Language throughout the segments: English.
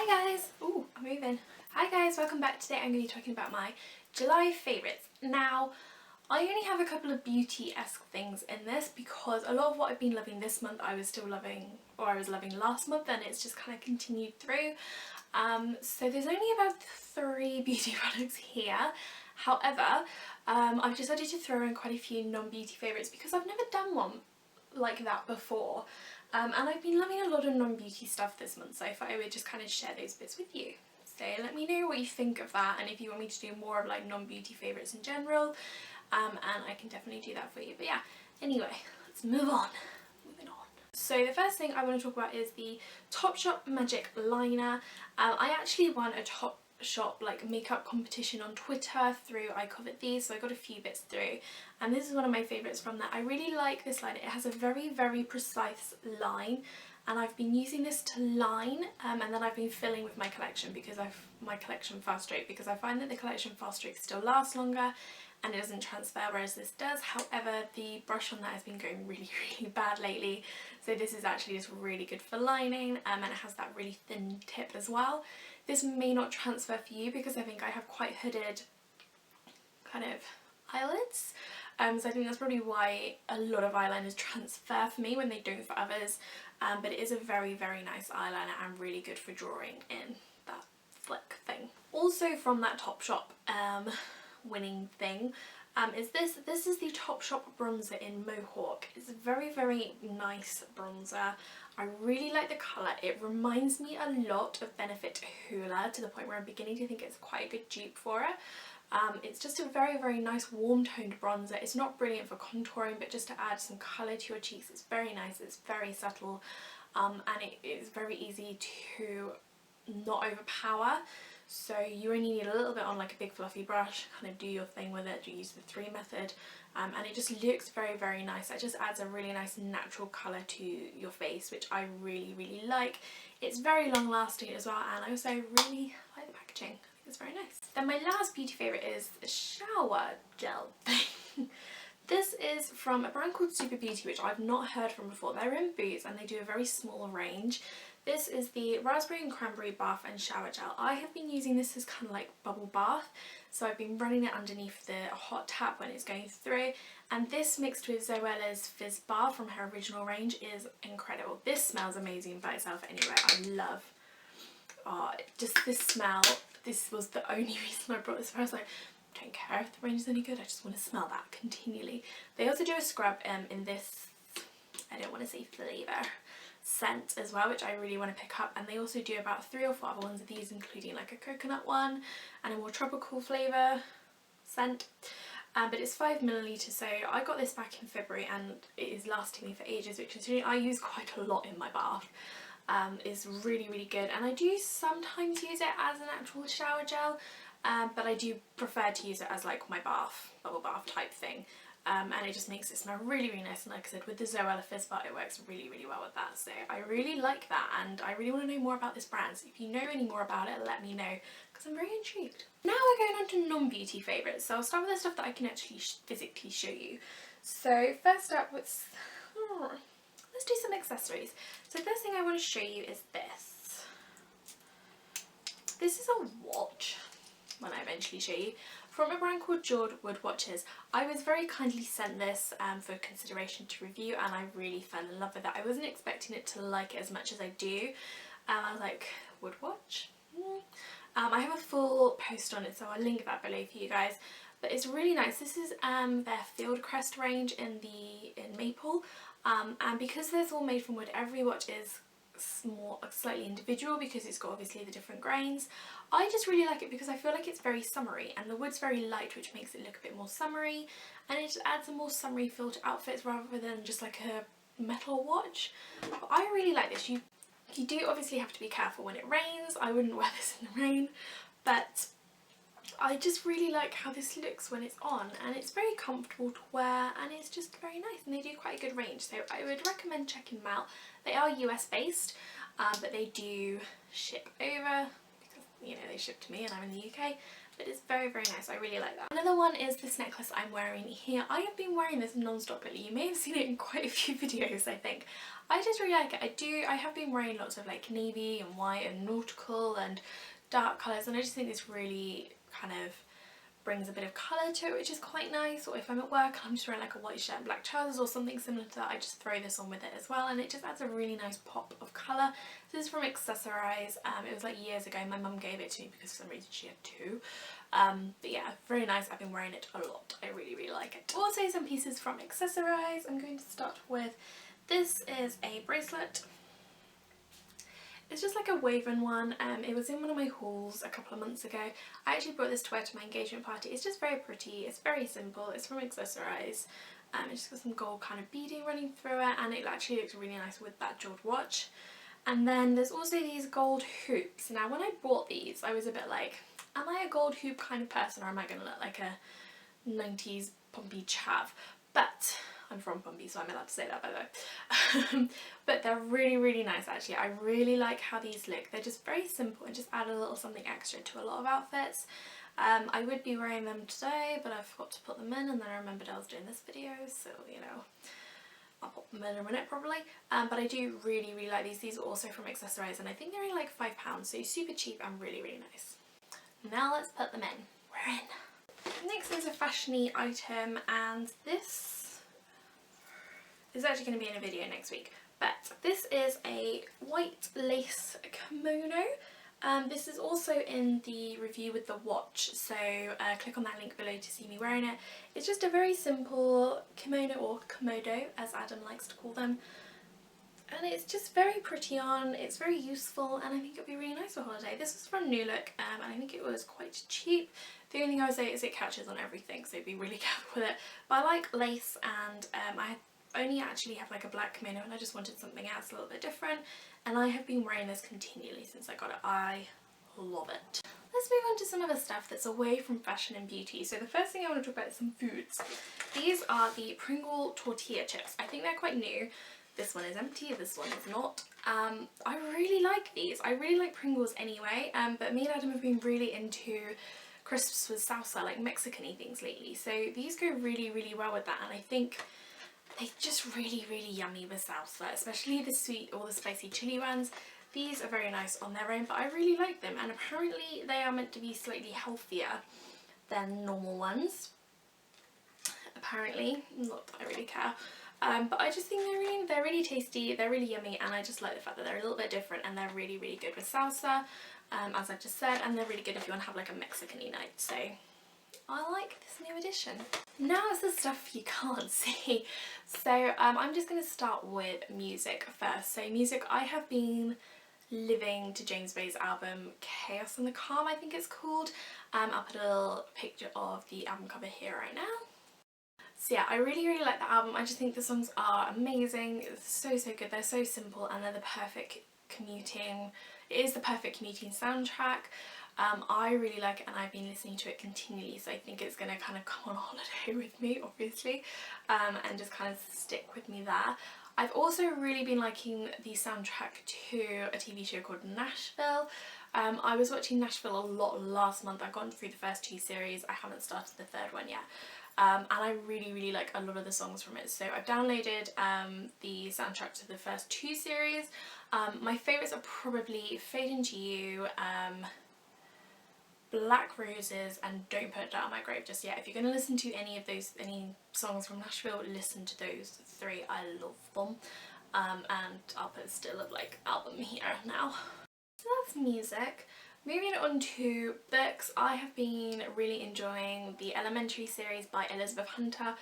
guys! Ooh, I'm moving. Hi guys, welcome back. Today I'm going to be talking about my July favourites. Now, I only have a couple of beauty-esque things in this because a lot of what I've been loving this month I was still loving, or I was loving last month, and it's just kind of continued through. So there's only about 3 beauty products here. However, I've decided to throw in quite a few non-beauty favourites because I've never done one like that before. And I've been loving a lot of non-beauty stuff this month, so I thought I would just kind of share those bits with you. So let me know what you think of that, and if you want me to do more of like non-beauty favourites in general, and I can definitely do that for you. But yeah, anyway, let's move on. Moving on. So the first thing I want to talk about is the Topshop Magic Liner. I actually won a Topshop like makeup competition on Twitter through I Covered These, so I got a few bits through, and this is one of my favourites from that. I really like this liner. It has a very precise line, and I've been using this to line, and then I've been filling with my collection because my collection fast stroke, because I find that the collection fast stroke still lasts longer and it doesn't transfer, whereas this does. However, the brush on that has been going really bad lately, so this is actually just really good for lining, and it has that really thin tip as well. This may not transfer for you because I think I have quite hooded kind of eyelids, so I think that's probably why a lot of eyeliners transfer for me when they don't for others, but it is a very nice eyeliner and really good for drawing in that flick thing. Also from that Topshop winning thing is this is the Topshop bronzer in Mohawk. It's a very nice bronzer. I really like the colour. It reminds me a lot of Benefit Hoola, to the point where I'm beginning to think it's quite a good dupe for it. It's just a very nice warm toned bronzer. It's not brilliant for contouring, but just to add some colour to your cheeks, it's very nice. It's very subtle, and it is very easy to not overpower. So you only need a little bit on like a big fluffy brush, kind of do your thing with it, use the 3 method, and it just looks very nice. It just adds a really nice natural colour to your face, which I really like. It's very long lasting as well, and I also really like the packaging. I think it's very nice. Then my last beauty favourite is a shower gel thing. This is from a brand called Super Beauty, which I've not heard from before. They're in Boots and they do a very small range. This is the Raspberry and Cranberry Bath and Shower Gel. I have been using this as kind of like bubble bath, so I've been running it underneath the hot tap when it's going through, and this mixed with Zoella's Fizz Bar from her original range is incredible. This smells amazing by itself anyway. I love just this smell. This was the only reason I brought this for. I was like, I don't care if the range is any good, I just want to smell that continually. They also do a scrub in this, I don't want to say flavour, scent as well, which I really want to pick up, and they also do about 3 or 4 other ones of these, including like a coconut one and a more tropical flavour scent. But it's 5 millilitres, so I got this back in February and it is lasting me for ages, which considering I use quite a lot in my bath, is really good. And I do sometimes use it as an actual shower gel, but I do prefer to use it as like my bath, bubble bath type thing. And it just makes it smell really nice, and like I said, with the Zoella Fizz Bar it works really well with that, so I really like that, and I really want to know more about this brand, so if you know any more about it, let me know, because I'm very intrigued. Now we're going on to non-beauty favourites, so I'll start with the stuff that I can actually physically show you. So first up, let's do some accessories. So first thing I want to show you is this. This is a watch, when I eventually show you, from a brand called Jord Wood Watches. I was very kindly sent this for consideration to review, and I really fell in love with it. I wasn't expecting it to like it as much as I do. I was like, wood watch? I have a full post on it, so I'll link that below for you guys. But it's really nice. This is their Field Crest range in maple, and because they're all made from wood, every watch is slightly individual because it's got obviously the different grains. I just really like it because I feel like it's very summery, and the wood's very light, which makes it look a bit more summery, and it just adds a more summery feel to outfits rather than just like a metal watch. But I really like this. You do obviously have to be careful when it rains. I wouldn't wear this in the rain, but I just really like how this looks when it's on, and it's very comfortable to wear, and it's just very nice, and they do quite a good range, so I would recommend checking them out. They are US based, but they do ship over, because you know they ship to me and I'm in the UK, but it's very, very nice. I really like that. Another one is this necklace I'm wearing here. I have been wearing this non-stop lately. You may have seen it in quite a few videos, I think. I just really like it. I have been wearing lots of like navy and white and nautical and dark colours, and I just think this really kind of brings a bit of colour to it, which is quite nice. Or if I'm at work and I'm just wearing like a white shirt and black trousers or something similar to that, I just throw this on with it as well, and it just adds a really nice pop of colour. This is from Accessorize. It was like years ago. My mum gave it to me because for some reason she had two. But yeah, very nice. I've been wearing it a lot. I really, really like it. Also some pieces from Accessorize. I'm going to start with, this is a bracelet. It's just like a woven one. It was in one of my hauls a couple of months ago. I actually brought this to wear to my engagement party. It's just very pretty. It's very simple. It's from Accessorize. It's just got some gold kind of beading running through it, and it actually looks really nice with that jeweled watch. And then there's also these gold hoops. Now when I bought these, I was a bit like, am I a gold hoop kind of person, or am I going to look like a 90s Pompey chav? But I'm from Pompey, so I'm allowed to say that, by the way. But they're really, really nice actually. I really like how these look. They're just very simple and just add a little something extra to a lot of outfits. I would be wearing them today, but I forgot to put them in, and then I remembered I was doing this video, so you know, I'll put them in a minute probably. But I do really, really like these. These are also from Accessorize, and I think they're only like £5, so super cheap and really, really nice. Now let's put them in. We're in. Next is a fashiony item, and this is actually going to be in a video next week. But this is a white lace kimono. This is also in the review with the watch, so click on that link below to see me wearing it. It's just a very simple kimono, or komodo as Adam likes to call them, and it's just very pretty on. It's very useful, and I think it'll be really nice for holiday. This was from New Look, and I think it was quite cheap. The only thing I would say is it catches on everything, so be really careful with it. But I like lace, and I only actually have like a black kimono, and I just wanted something else a little bit different, and I have been wearing this continually since I got it. I love it. Let's move on to some other stuff that's away from fashion and beauty. So the first thing I want to talk about is some foods. These are the Pringle tortilla chips. I think they're quite new. This one is empty, this one is not. I really like these. I really like Pringles anyway, but me and Adam have been really into crisps with salsa, like Mexican-y things lately. So these go really, really well with that, and I think they're just really, really yummy with salsa, especially the sweet or the spicy chili ones. These are very nice on their own, but I really like them, and apparently they are meant to be slightly healthier than normal ones. Apparently, not that I really care. But I just think they're really tasty, they're really yummy, and I just like the fact that they're a little bit different, and they're really, really good with salsa, as I just said, and they're really good if you want to have like a Mexican-y night. So I like this new addition. Now it's the stuff you can't see. So I'm just going to start with music first. So music, I have been living to James Bay's album Chaos and the Calm, I think it's called. I'll put a little picture of the album cover here right now. So yeah, I really, really like the album. I just think the songs are amazing. It's so, so good. They're so simple, and they're the perfect commuting, it is the perfect commuting soundtrack. I really like it, and I've been listening to it continually, so I think it's going to kind of come on holiday with me, obviously, and just kind of stick with me there. I've also really been liking the soundtrack to a TV show called Nashville. I was watching Nashville a lot last month. I've gone through the first 2 series, I haven't started the 3rd one yet. And I really, really like a lot of the songs from it. So I've downloaded the soundtrack to the first 2 series. My favourites are probably Fade Into You, Black Roses, and Don't Put It Down My Grave Just Yet. If you're going to listen to any songs from Nashville, listen to those 3. I love them. And I'll put a still of like album here now. So that's music. Moving on to books, I have been really enjoying the Elementary series by Elizabeth Hunter.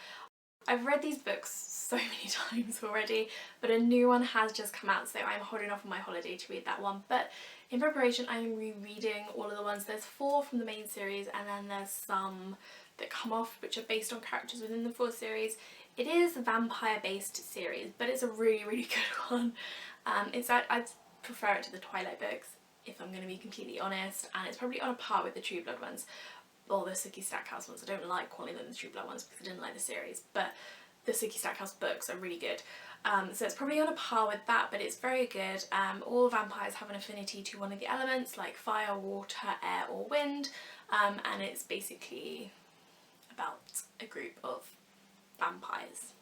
I've read these books so many times already, but a new one has just come out, so I'm holding off on my holiday to read that one. But in preparation, I'm rereading all of the ones. There's 4 from the main series, and then there's some that come off which are based on characters within the 4 series. It is a vampire-based series, but it's a really, really good one. I'd prefer it to the Twilight books, if I'm going to be completely honest, and it's probably on a par with the True Blood ones, or the Sookie Stackhouse ones. I don't like calling them the True Blood ones because I didn't like the series, but the Sookie Stackhouse books are really good. So it's probably on a par with that, but it's very good. All vampires have an affinity to one of the elements, like fire, water, air or wind, and it's basically about a group of vampires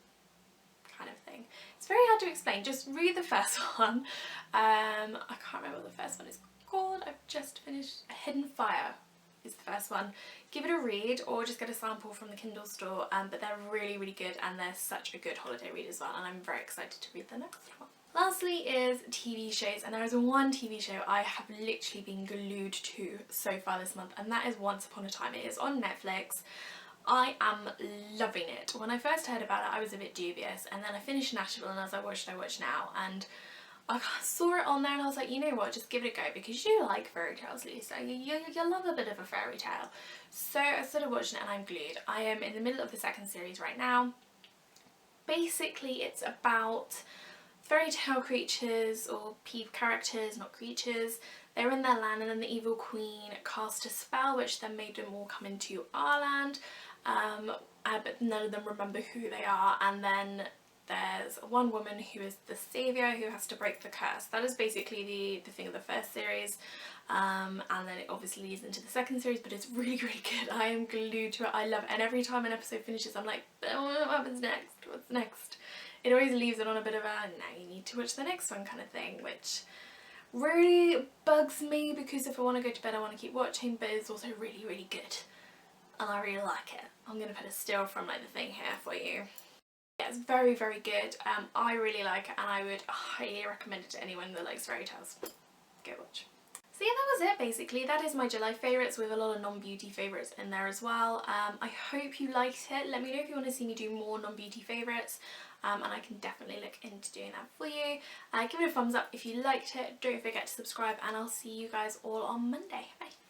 kind of thing. It's very hard to explain, just read the first one. I can't remember what the first one is called. I've just finished Hidden Fire is the first one. Give it a read or just get a sample from the Kindle store, but they're really good and they're such a good holiday read as well, and I'm very excited to read the next one. Lastly is TV shows, and there is one TV show I have literally been glued to so far this month, and that is Once Upon a Time. It is on Netflix. I am loving it. When I first heard about it I was a bit dubious, and then I finished Nashville and I was like, what should I watch now? And I saw it on there and I was like, you know what, just give it a go, because you like fairy tales, Lisa. You love a bit of a fairy tale. So I started watching it and I'm glued. I am in the middle of the second series right now. Basically it's about fairy tale creatures, or peeve characters, not creatures. They're in their land and then the evil queen cast a spell which then made them all come into our land, but none of them remember who they are, and then there's one woman who is the saviour who has to break the curse. That is basically the thing of the first series, and then it obviously leads into the second series, but it's really good. I am glued to it. I love it, and every time an episode finishes I'm like, oh, what happens next? What's next? It always leaves it on a bit of a now you need to watch the next one kind of thing, which really bugs me because if I want to go to bed I want to keep watching, but it's also really good and I really like it. I'm going to put a still from like the thing here for you. Yeah, it's very good. I really like it and I would highly recommend it to anyone that likes fairy tales. Go watch. So yeah, that was it basically. That is my July favourites, with a lot of non-beauty favourites in there as well. I hope you liked it. Let me know if you want to see me do more non-beauty favourites, and I can definitely look into doing that for you. Give it a thumbs up if you liked it. Don't forget to subscribe, and I'll see you guys all on Monday. Bye.